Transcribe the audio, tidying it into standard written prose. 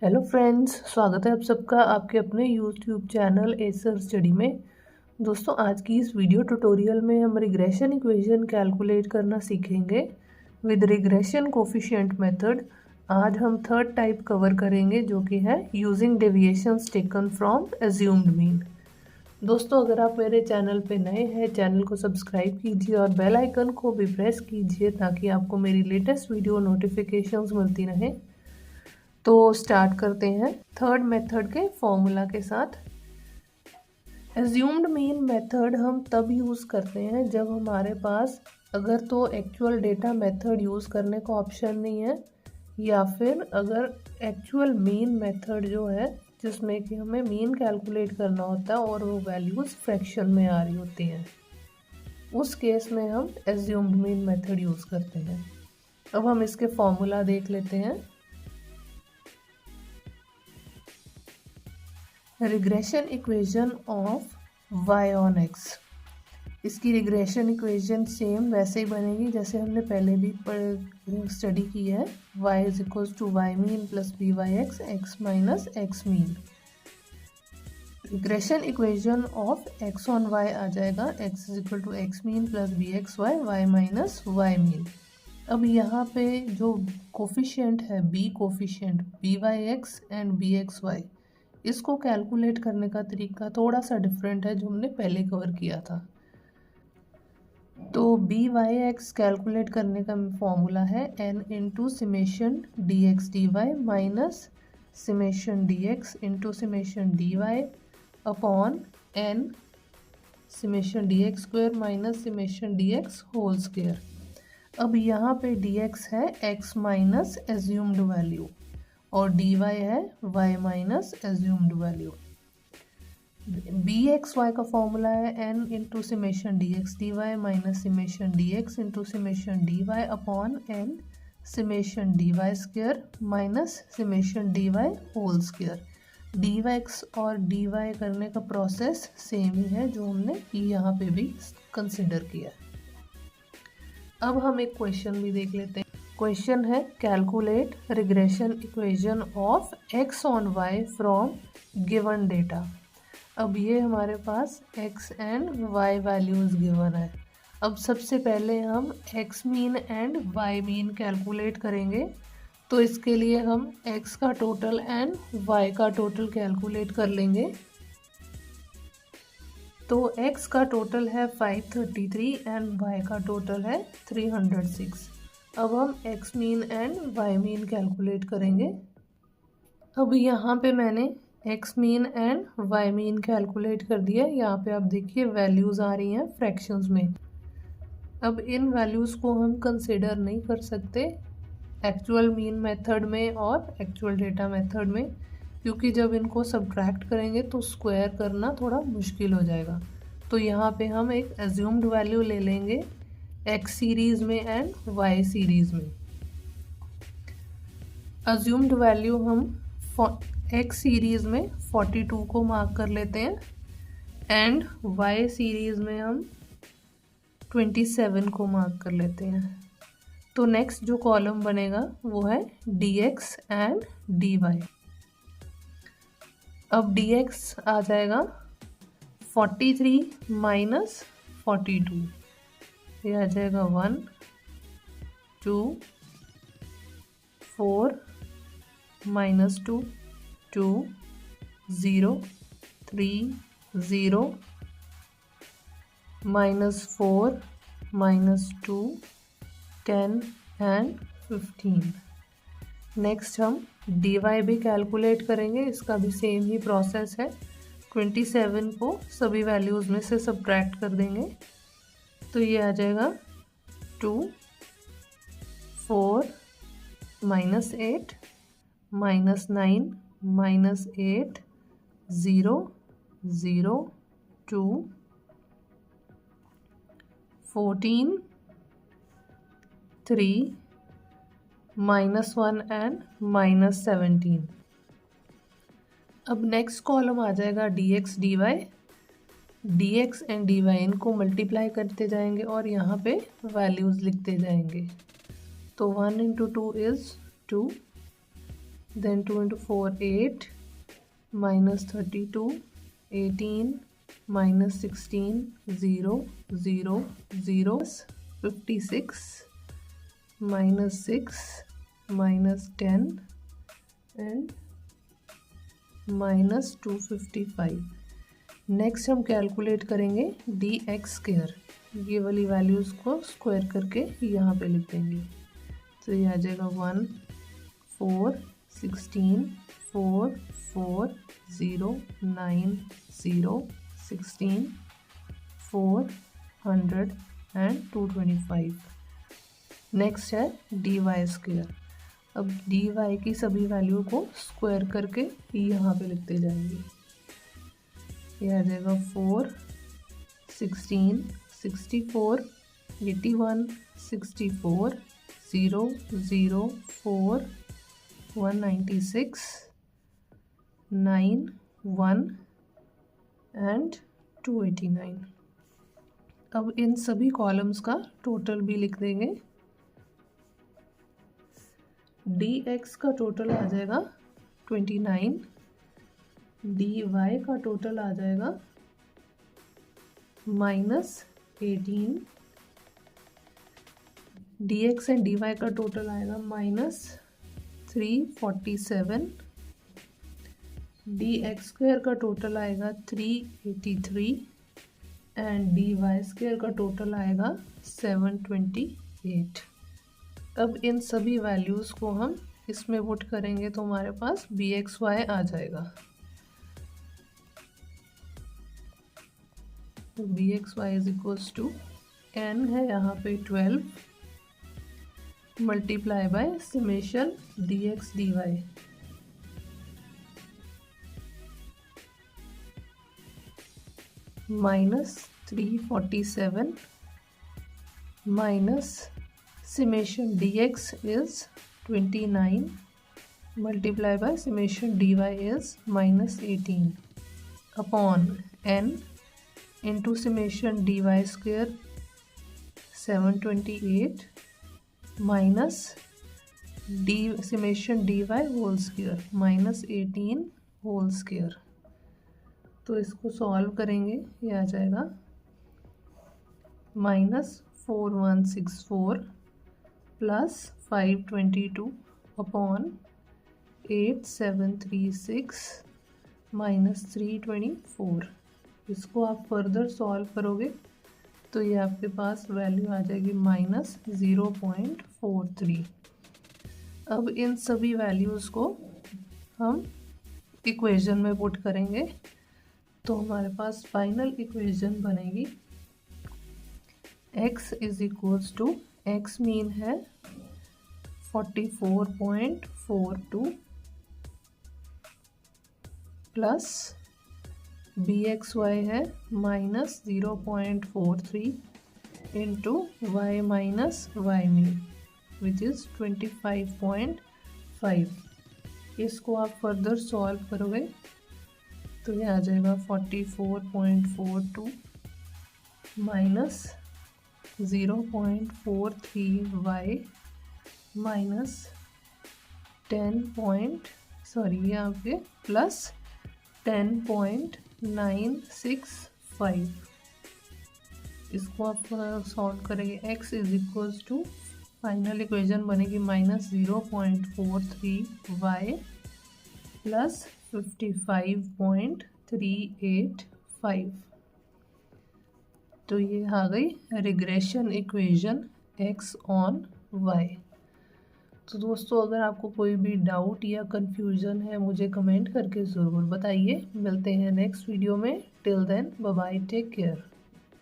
Hello friends, स्वागत है आप सबका आपके अपने यूट्यूब चैनल एसर स्टडी में। दोस्तों, आज की इस वीडियो ट्यूटोरियल में हम रिग्रेशन इक्वेशन कैलकुलेट करना सीखेंगे विद रिग्रेशन कोफिशिएंट मेथड। आज हम थर्ड टाइप कवर करेंगे जो कि है using deviations taken from assumed mean. दोस्तों, अगर आप मेरे चैनल पे नए हैं, चैनल को सब्सक्राइब कीजिए और बेल आइकन को भी प्रेस कीजिए ताकि आपको मेरी लेटेस्ट वीडियो नोटिफिकेशंस मिलती रहें। तो स्टार्ट करते हैं थर्ड मेथड के फॉर्मूला के साथ। एज्यूम्ड मीन मेथड हम तब यूज़ करते हैं जब हमारे पास अगर तो एक्चुअल डेटा मेथड यूज़ करने का ऑप्शन नहीं है, या फिर अगर एक्चुअल मीन मेथड जो है जिसमें कि हमें मीन कैलकुलेट करना होता है और वो वैल्यूज़ फ्रैक्शन में आ रही होती हैं, उस केस में हम एज्यूम्ड मीन मेथड यूज़ करते हैं। अब हम इसके फॉर्मूला देख लेते हैं। Regression equation of y on x। इसकी रिग्रेशन इक्वेशन सेम वैसे ही बनेगी जैसे हमने पहले भी स्टडी की है। y is equals to y mean plus b y x x minus x mean. Regression equation of x on y आ जाएगा x is equal to x mean plus b x y y minus y mean. अब यहाँ पे जो coefficient है b coefficient b y x and b x y, इसको calculate करने का तरीका थोड़ा सा डिफरेंट है जो हमने पहले कवर किया था। तो बी वाई एक्स कैलकुलेट करने का फॉर्मूला है n into summation d x d y minus summation d x into summation d y upon n summation d x square minus summation d x whole square. अब यहाँ पे d x है x minus assumed value और dy है y minus assumed value. B x y का formula है n into summation d x d y minus summation d x into summation d y upon n summation d y square minus summation d y whole square. D y x और d y करने का process same ही है जो हमने यहाँ पे भी consider किया। अब हम एक क्वेश्चन भी देख लेते हैं। क्वेश्चन है calculate regression equation of x on y from given data. अब ये हमारे पास x and y values given है। अब सबसे पहले हम x mean and y mean calculate करेंगे। तो इसके लिए हम x का टोटल एंड y का टोटल कैलकुलेट कर लेंगे। तो x का टोटल है 533 एंड y का टोटल है 306। अब हम x mean and y mean calculate करेंगे। अब यहाँ पे मैंने x mean and y mean calculate कर दिया। यहाँ पे आप देखिए वैल्यूज़ आ रही हैं फ्रैक्शंस में। अब इन वैल्यूज़ को हम कंसिडर नहीं कर सकते एक्चुअल मीन मेथड में और एक्चुअल डेटा मेथड में, क्योंकि जब इनको सब्ट्रैक्ट करेंगे तो स्क्वायर करना थोड़ा मुश्किल हो जाएगा। तो यहाँ पे हम एक एज्यूम्ड वैल्यू ले लेंगे x सीरीज़ में एंड y सीरीज़ में। एज्यूम्ड वैल्यू हम x सीरीज़ में 42 को मार्क कर लेते हैं एंड y सीरीज़ में हम 27 को मार्क कर लेते हैं। तो नेक्स्ट जो कॉलम बनेगा वो है dx एंड dy। अब dx आ जाएगा 43 माइनस 42, ये आ जाएगा 1 2 4 minus 2 2 0 3 0 minus 4 minus 2 10 and 15। Next हम dy भी कैलकुलेट करेंगे। इसका भी सेम ही प्रोसेस है। 27 को सभी वैल्यूज़ में से सब्ट्रैक्ट कर देंगे तो ये आ जाएगा 2 4 minus 8 minus 9 minus 8 0 0 2 14 3 minus 1 and minus 17। अब नेक्स्ट कॉलम आ जाएगा dx dy। dx and dy इनको मल्टीप्लाई करते जाएंगे और यहाँ पे वैल्यूज़ लिखते जाएंगे। तो 1 into 2 is 2 then 2 into 4 8 minus 32 18 minus 16 0 0 0 56 minus 6 minus 10 and minus 255। Next हम कैलकुलेट करेंगे डी एक्स स्क्वायर, ये वाली वैल्यूज़ को स्क्वायर करके यहाँ पे लिख देंगे। तो ये आ जाएगा 1 4 16 4 4 0 9 0 16 4 100 एंड 225। नेक्स्ट है डी वाई स्क्वायर। अब डी वाई की सभी वैल्यू को स्क्वायर करके यहाँ पे लिखते जाएंगे। ये आ जाएगा 4 16 64 81 64 0 0 4 196 9 1 एंड 289। अब इन सभी कॉलम्स का टोटल भी लिख देंगे। डी एक्स का टोटल आ जाएगा 29, डी वाई का टोटल आ जाएगा -18, d x and d y का टोटल आएगा -347, डी एक्स स्क्वायर का टोटल आएगा 383 एंड डी वाई स्क्वायर का टोटल आएगा 728। अब इन सभी वैल्यूज़ को हम इसमें पुट करेंगे तो हमारे पास बी एक्स वाई आ जाएगा। तो b x y is equals to n है यहाँ पे 12 multiply by summation d x d y. -347 minus summation dx is 29 multiplied by summation dy is -18 upon n into summation dy square 728 minus d summation dy whole square -18 whole square। तो इसको solve करेंगे, ये आ जाएगा -4164 plus 522 upon 8736 -324। इसको आप further solve करोगे तो ये आपके पास वैल्यू आ जाएगी -0.43। अब इन सभी वैल्यूज़ को हम इक्वेशन में पुट करेंगे तो हमारे पास फाइनल इक्वेशन बनेगी x is equals to x mean है 44.42 प्लस बी एक्स वाई है -0.43 into y minus y mean which is 25.5। इसको आप फर्दर सॉल्व करोगे तो ये आ जाएगा 44.42 माइनस 0.43 वाई माइनस 10 यहाँ पे प्लस 10.965। इसको आप सॉल्व करेंगे x is equals to final equation बनेगी -0.43 वाई प्लस 55.385। तो ये आ गई regression equation x on y। तो दोस्तों अगर आपको कोई भी डाउट या कन्फ्यूज़न है मुझे कमेंट करके ज़रूर बताइए। मिलते हैं नेक्स्ट वीडियो में। Till then bye bye, take care.